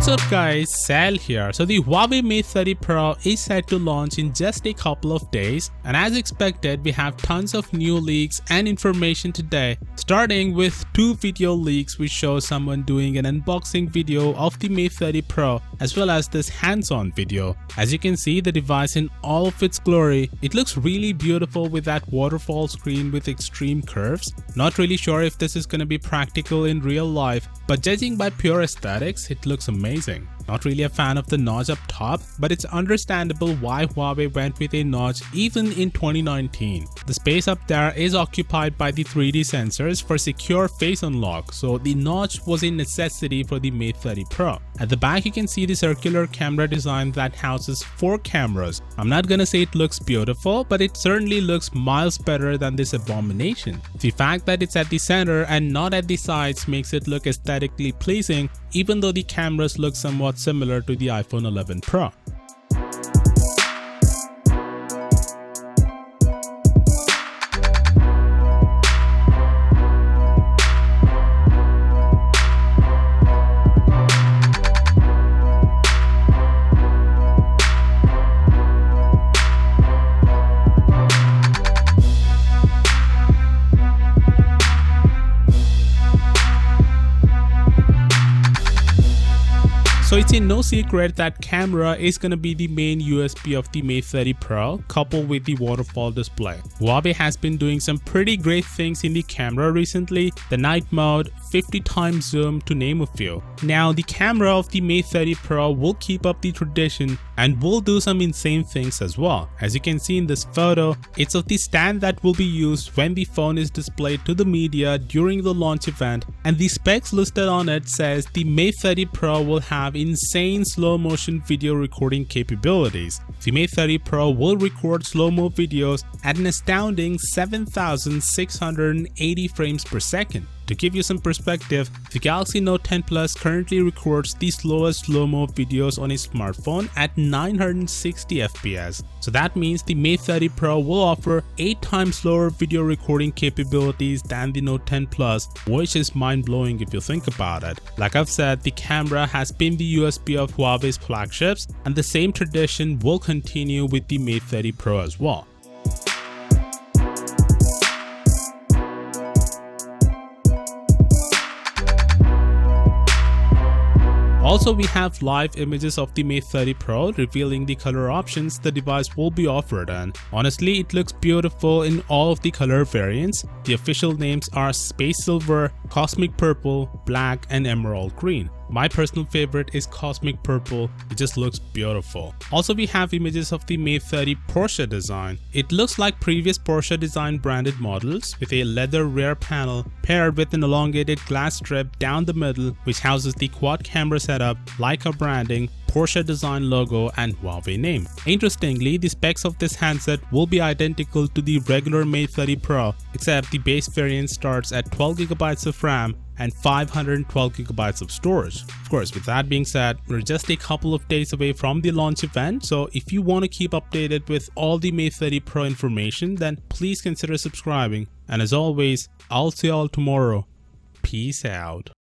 What's up guys, Sal here. So the Huawei Mate 30 Pro is set to launch in just a couple of days, and as expected we have tons of new leaks and information today, starting with two video leaks which show someone doing an unboxing video of the Mate 30 Pro as well as this hands-on video. As you can see the device in all of its glory, it looks really beautiful with that waterfall screen with extreme curves. Not really sure if this is going to be practical in real life, but judging by pure aesthetics it looks amazing. Not really a fan of the notch up top, but it's understandable why Huawei went with a notch even in 2019. The space up there is occupied by the 3D sensors for secure face unlock, so the notch was a necessity for the Mate 30 Pro. At the back you can see the circular camera design that houses 4 cameras. I'm not gonna say it looks beautiful, but it certainly looks miles better than this abomination. The fact that it's at the center and not at the sides makes it look aesthetically pleasing, even though the cameras look somewhat similar to the iPhone 11 Pro. So it's no secret that camera is going to be the main USP of the Mate 30 Pro, coupled with the waterfall display. Huawei has been doing some pretty great things in the camera recently, the night mode, 50x zoom to name a few. Now the camera of the Mate 30 Pro will keep up the tradition and will do some insane things as well. As you can see in this photo, it's of the stand that will be used when the phone is displayed to the media during the launch event, and the specs listed on it says the Mate 30 Pro will have insane slow motion video recording capabilities. The Mate 30 Pro will record slow-mo videos at an astounding 7,680 frames per second. To give you some perspective, the Galaxy Note 10 Plus currently records the slowest slow-mo videos on a smartphone at 960 FPS. So that means the Mate 30 Pro will offer 8 times slower video recording capabilities than the Note 10 Plus, which is mind-blowing if you think about it. Like I've said, the camera has been the USP of Huawei's flagships, and the same tradition will continue with the Mate 30 Pro as well. Also, we have live images of the Mate 30 Pro revealing the color options the device will be offered in. Honestly, it looks beautiful in all of the color variants. The official names are Space Silver, Cosmic Purple, Black, and Emerald Green. My personal favorite is Cosmic Purple, it just looks beautiful. Also, we have images of the Mate 30 Porsche design. It looks like previous Porsche design branded models with a leather rear panel paired with an elongated glass strip down the middle which houses the quad camera setup, Leica branding, Porsche design logo, and Huawei name. Interestingly, the specs of this handset will be identical to the regular Mate 30 Pro, except the base variant starts at 12GB of RAM and 512GB of storage. Of course, with that being said, we're just a couple of days away from the launch event, so if you want to keep updated with all the Mate 30 Pro information, then please consider subscribing. And as always, I'll see y'all tomorrow. Peace out.